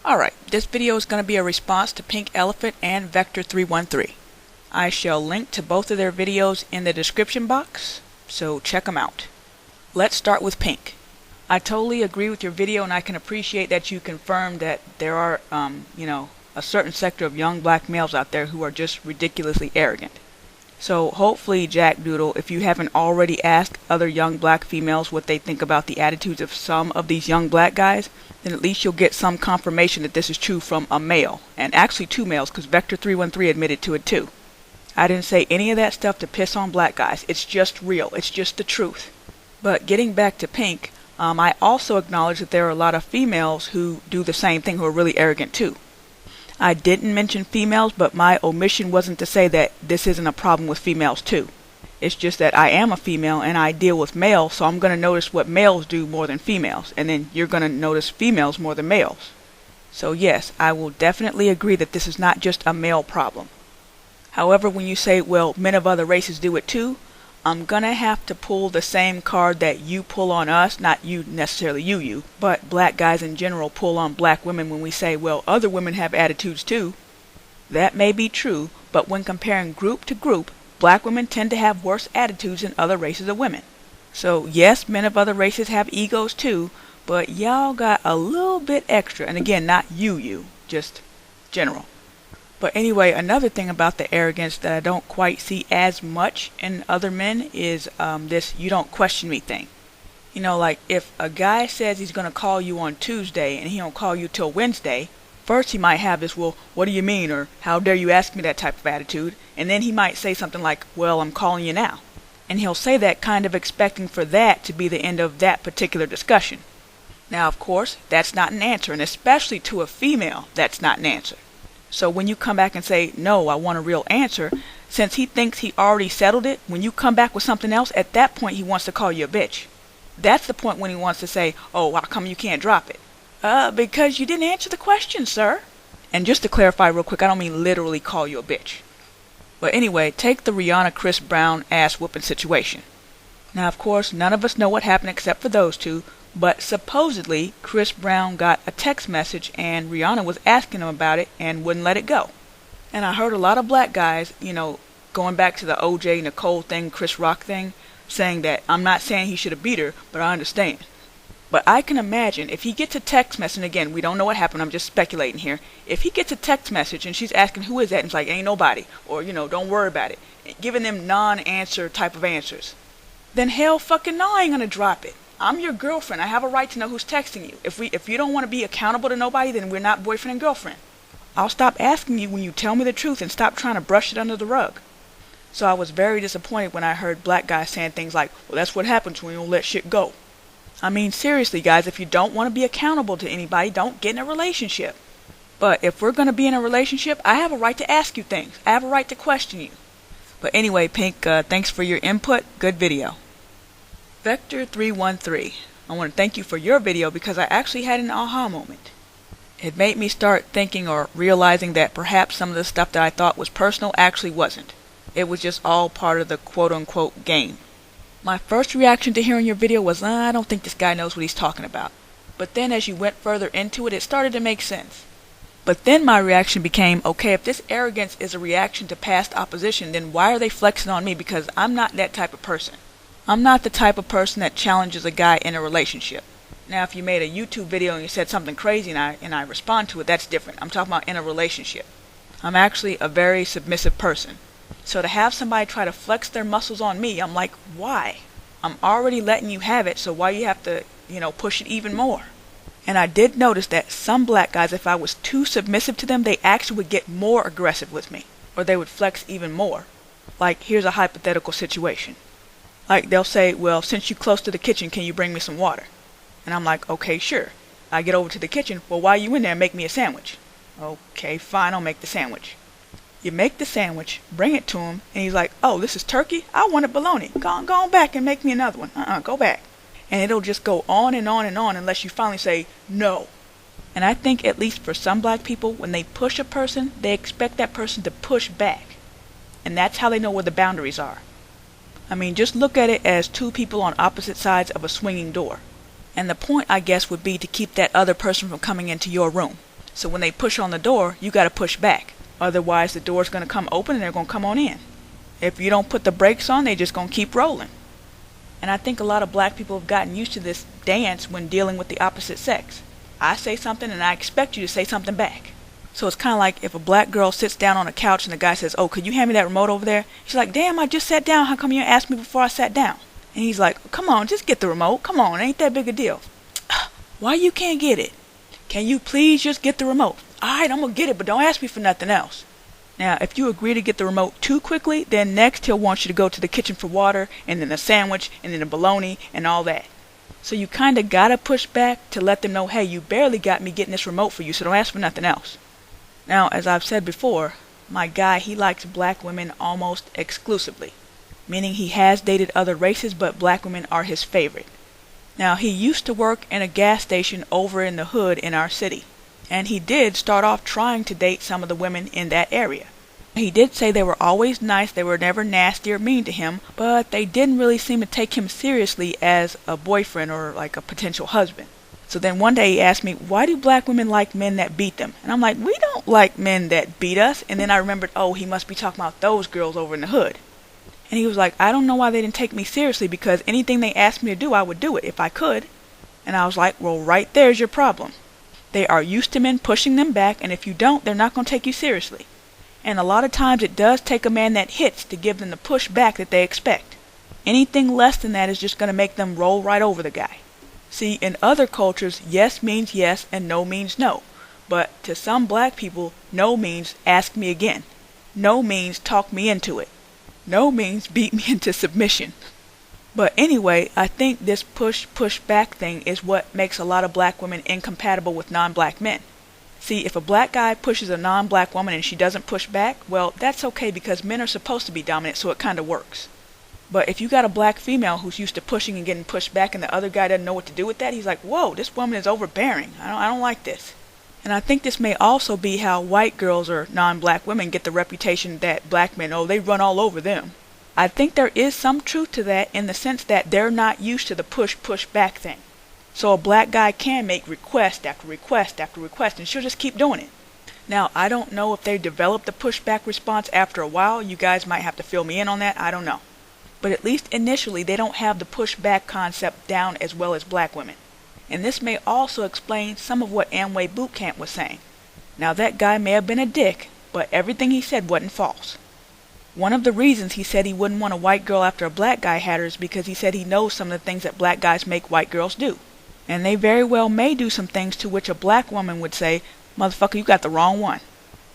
Alright, this video is going to be a response to PinkkElephant and Vector313. I shall link to both of their videos in the description box, so check them out. Let's start with Pink. I totally agree with your video, and I can appreciate that you confirmed that there are, a certain sector of young black males out there who are just ridiculously arrogant. So hopefully, Jack Doodle, if you haven't already asked other young black females what they think about the attitudes of some of these young black guys, then at least you'll get some confirmation that this is true from a male, and actually two males, because Vector313 admitted to it too. I didn't say any of that stuff to piss on black guys. It's just real. It's just the truth. But getting back to Pink, I also acknowledge that there are a lot of females who do the same thing, who are really arrogant too. I didn't mention females, but my omission wasn't to say that this isn't a problem with females too. It's just that I am a female and I deal with males, so I'm going to notice what males do more than females, and then you're going to notice females more than males. So yes, I will definitely agree that this is not just a male problem. However, when you say, well, men of other races do it too, I'm going to have to pull the same card that you pull on us, not you necessarily you, but black guys in general pull on black women when we say, well, other women have attitudes too. That may be true, but when comparing group to group, black women tend to have worse attitudes than other races of women. So yes, men of other races have egos too, but y'all got a little bit extra, and again, not you, just general. But anyway, another thing about the arrogance that I don't quite see as much in other men is this "you don't question me" thing. You know, like if a guy says he's going to call you on Tuesday and he don't call you till Wednesday, first he might have this, well, what do you mean, or how dare you ask me that type of attitude, and then he might say something like, well, I'm calling you now. And he'll say that kind of expecting for that to be the end of that particular discussion. Now, of course, that's not an answer, and especially to a female, that's not an answer. So when you come back and say, no, I want a real answer, since he thinks he already settled it, when you come back with something else, at that point he wants to call you a bitch. That's the point when he wants to say, oh, how come you can't drop it? Because you didn't answer the question, sir. And just to clarify real quick, I don't mean literally call you a bitch. But anyway, take the Rihanna Chris Brown ass whooping situation. Now, of course, none of us know what happened except for those two, but supposedly Chris Brown got a text message and Rihanna was asking him about it and wouldn't let it go. And I heard a lot of black guys, going back to the OJ Nicole thing, Chris Rock thing, saying that I'm not saying he should have beat her, but I understand. But I can imagine if he gets a text message, and again, we don't know what happened, I'm just speculating here. If he gets a text message and she's asking who is that, and it's like, ain't nobody, or, don't worry about it, giving them non-answer type of answers, then hell fucking no, I ain't gonna drop it. I'm your girlfriend. I have a right to know who's texting you. If you don't want to be accountable to nobody, then we're not boyfriend and girlfriend. I'll stop asking you when you tell me the truth and stop trying to brush it under the rug. So I was very disappointed when I heard black guys saying things like, well, that's what happens when you don't let shit go. I mean, seriously, guys, if you don't want to be accountable to anybody, don't get in a relationship. But if we're going to be in a relationship, I have a right to ask you things. I have a right to question you. But anyway, Pink, thanks for your input. Good video. Vector313, I want to thank you for your video because I actually had an aha moment. It made me start thinking or realizing that perhaps some of the stuff that I thought was personal actually wasn't. It was just all part of the quote-unquote game. My first reaction to hearing your video was, I don't think this guy knows what he's talking about. But then as you went further into it, it started to make sense. But then my reaction became, okay, if this arrogance is a reaction to past opposition, then why are they flexing on me? Because I'm not that type of person. I'm not the type of person that challenges a guy in a relationship. Now, if you made a YouTube video and you said something crazy and I respond to it, that's different. I'm talking about in a relationship. I'm actually a very submissive person. So to have somebody try to flex their muscles on me, I'm like, why? I'm already letting you have it, so why you have to, push it even more? And I did notice that some black guys, if I was too submissive to them, they actually would get more aggressive with me. Or they would flex even more. Like, here's a hypothetical situation. Like, they'll say, well, since you're close to the kitchen, can you bring me some water? And I'm like, okay, sure. I get over to the kitchen. Well, while you in there, make me a sandwich. Okay, fine, I'll make the sandwich. You make the sandwich, bring it to him, and he's like, oh, this is turkey? I wanted bologna. Go on back and make me another one. Go back. And it'll just go on and on and on unless you finally say, no. And I think at least for some black people, when they push a person, they expect that person to push back. And that's how they know where the boundaries are. I mean, just look at it as two people on opposite sides of a swinging door. And the point, I guess, would be to keep that other person from coming into your room. So when they push on the door, you gotta push back. Otherwise, the door's gonna come open and they're gonna come on in. If you don't put the brakes on, they're just gonna keep rolling. And I think a lot of black people have gotten used to this dance when dealing with the opposite sex. I say something and I expect you to say something back. So it's kind of like if a black girl sits down on a couch and the guy says, "Oh, could you hand me that remote over there?" She's like, "Damn, I just sat down. How come you asked me before I sat down?" And he's like, "Come on, just get the remote. Come on, ain't that big a deal." "Why you can't get it? Can you please just get the remote?" "Alright, I'm gonna get it, but don't ask me for nothing else." Now, if you agree to get the remote too quickly, then next he'll want you to go to the kitchen for water, and then a sandwich, and then a bologna, and all that. So you kinda gotta push back to let them know, hey, you barely got me getting this remote for you, so don't ask for nothing else. Now, as I've said before, my guy, he likes black women almost exclusively, meaning he has dated other races, but black women are his favorite. Now, he used to work in a gas station over in the hood in our city, and he did start off trying to date some of the women in that area. He did say they were always nice, they were never nasty or mean to him, but they didn't really seem to take him seriously as a boyfriend or like a potential husband. So then one day he asked me, "Why do black women like men that beat them?" And I'm like, "We don't like men that beat us." And then I remembered, oh, he must be talking about those girls over in the hood. And he was like, "I don't know why they didn't take me seriously, because anything they asked me to do, I would do it if I could." And I was like, well, right there's your problem. They are used to men pushing them back, and if you don't, they're not going to take you seriously. And a lot of times it does take a man that hits to give them the push back that they expect. Anything less than that is just going to make them roll right over the guy. See, in other cultures, yes means yes and no means no. But to some black people, no means ask me again. No means talk me into it. No means beat me into submission. But anyway, I think this push back thing is what makes a lot of black women incompatible with non-black men. See, if a black guy pushes a non-black woman and she doesn't push back, well, that's okay because men are supposed to be dominant, so it kind of works. But if you got a black female who's used to pushing and getting pushed back and the other guy doesn't know what to do with that, he's like, whoa, this woman is overbearing. I don't like this. And I think this may also be how white girls or non-black women get the reputation that black men, oh, they run all over them. I think there is some truth to that in the sense that they're not used to the push back thing. So a black guy can make request after request after request, and she'll just keep doing it. Now, I don't know if they develop the pushback response after a while. You guys might have to fill me in on that. I don't know. But at least initially, they don't have the pushback concept down as well as black women. And this may also explain some of what Amway Boot Camp was saying. Now, that guy may have been a dick, but everything he said wasn't false. One of the reasons he said he wouldn't want a white girl after a black guy had her is because he said he knows some of the things that black guys make white girls do. And they very well may do some things to which a black woman would say, "Motherfucker, you got the wrong one."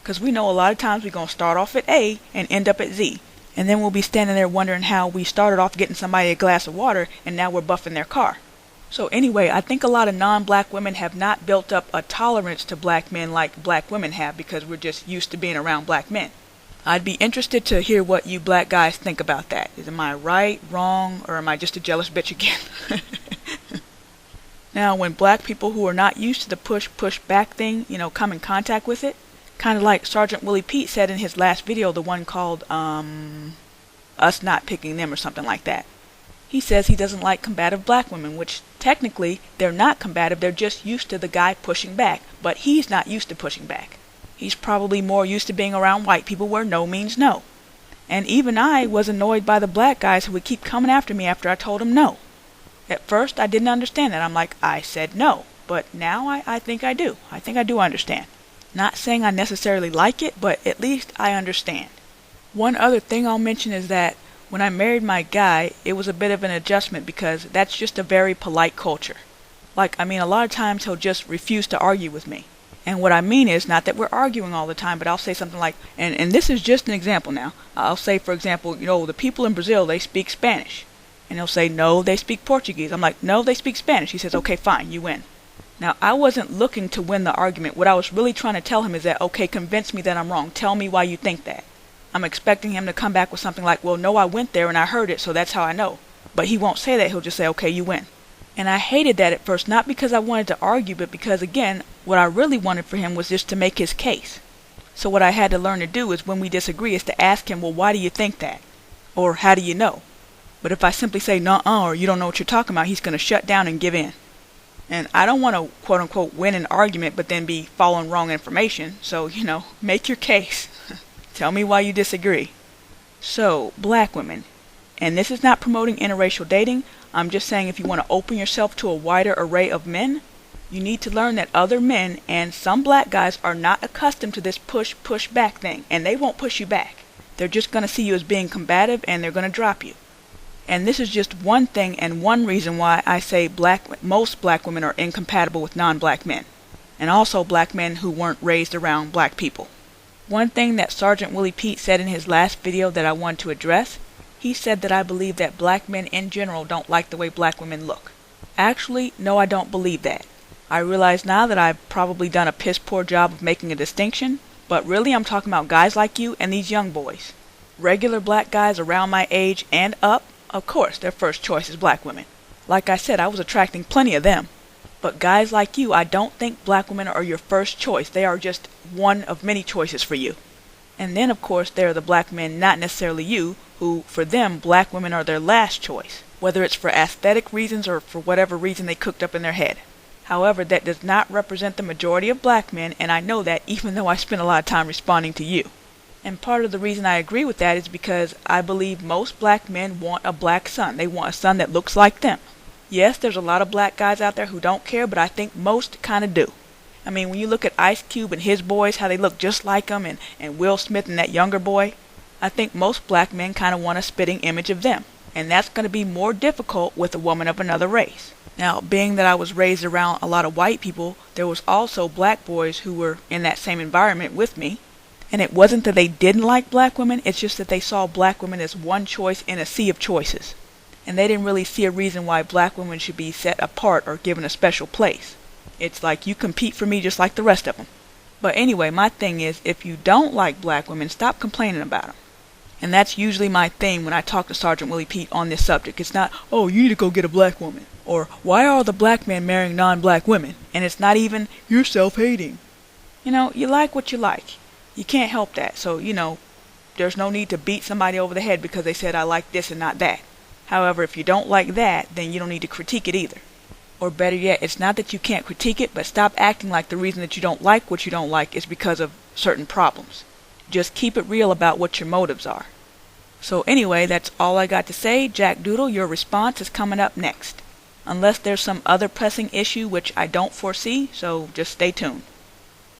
Because we know a lot of times we're going to start off at A and end up at Z. And then we'll be standing there wondering how we started off getting somebody a glass of water and now we're buffing their car. So anyway, I think a lot of non-black women have not built up a tolerance to black men like black women have because we're just used to being around black men. I'd be interested to hear what you black guys think about that. Am I right, wrong, or am I just a jealous bitch again? Now, when black people who are not used to the push back thing, come in contact with it, kind of like Sergeant Willie Pete said in his last video, the one called, Us Not Picking Them or something like that. He says he doesn't like combative black women, which technically they're not combative, they're just used to the guy pushing back, but he's not used to pushing back. He's probably more used to being around white people where no means no. And even I was annoyed by the black guys who would keep coming after me after I told them no. At first I didn't understand that. I'm like, I said no. But now I think I do. I think I do understand. Not saying I necessarily like it, but at least I understand. One other thing I'll mention is that when I married my guy, it was a bit of an adjustment because that's just a very polite culture. A lot of times he'll just refuse to argue with me. And what I mean is not that we're arguing all the time, but I'll say something like, and this is just an example now. I'll say, for example, the people in Brazil, they speak Spanish. And he'll say, no, they speak Portuguese. I'm like, no, they speak Spanish. He says, okay, fine, you win. Now, I wasn't looking to win the argument. What I was really trying to tell him is that, okay, convince me that I'm wrong. Tell me why you think that. I'm expecting him to come back with something like, well, no, I went there and I heard it, so that's how I know. But he won't say that. He'll just say, okay, you win. And I hated that at first, not because I wanted to argue, but because, again, what I really wanted for him was just to make his case. So what I had to learn to do is when we disagree is to ask him, well, why do you think that? Or how do you know? But if I simply say, nuh-uh, or you don't know what you're talking about, he's going to shut down and give in. And I don't want to quote unquote win an argument but then be following wrong information, so, make your case. Tell me why you disagree. So, black women. And this is not promoting interracial dating. I'm just saying if you want to open yourself to a wider array of men, you need to learn that other men and some black guys are not accustomed to this push back thing, and they won't push you back. They're just going to see you as being combative and they're going to drop you. And this is just one thing and one reason why I say most black women are incompatible with non-black men, and also black men who weren't raised around black people. One thing that Sergeant Willie Pete said in his last video that I want to address, he said that I believe that black men in general don't like the way black women look. Actually, no, I don't believe that. I realize now that I've probably done a piss poor job of making a distinction, but really I'm talking about guys like you and these young boys. Regular black guys around my age and up, of course, their first choice is black women. Like I said, I was attracting plenty of them. But guys like you, I don't think black women are your first choice. They are just one of many choices for you. And then, of course, there are the black men, not necessarily you, who, for them, black women are their last choice, whether it's for aesthetic reasons or for whatever reason they cooked up in their head. However, that does not represent the majority of black men, and I know that even though I spend a lot of time responding to you. And part of the reason I agree with that is because I believe most black men want a black son. They want a son that looks like them. Yes, there's a lot of black guys out there who don't care, but I think most kind of do. I mean, when you look at Ice Cube and his boys, how they look just like him, and Will Smith and that younger boy, I think most black men kind of want a spitting image of them. And that's going to be more difficult with a woman of another race. Now, being that I was raised around a lot of white people, there was also black boys who were in that same environment with me. And it wasn't that they didn't like black women, it's just that they saw black women as one choice in a sea of choices. And they didn't really see a reason why black women should be set apart or given a special place. It's like you compete for me just like the rest of them. But anyway, my thing is, if you don't like black women, stop complaining about them. And that's usually my thing when I talk to Sergeant Willie Pete on this subject. It's not, oh, you need to go get a black woman. Or, why are all the black men marrying non-black women? And it's not even, you're self-hating. You like what you like. You can't help that. So, there's no need to beat somebody over the head because they said I like this and not that. However, if you don't like that, then you don't need to critique it either. Or better yet, it's not that you can't critique it, but stop acting like the reason that you don't like what you don't like is because of certain problems. Just keep it real about what your motives are. So anyway, that's all I got to say. Jack Doodle, your response is coming up next. Unless there's some other pressing issue which I don't foresee, so just stay tuned.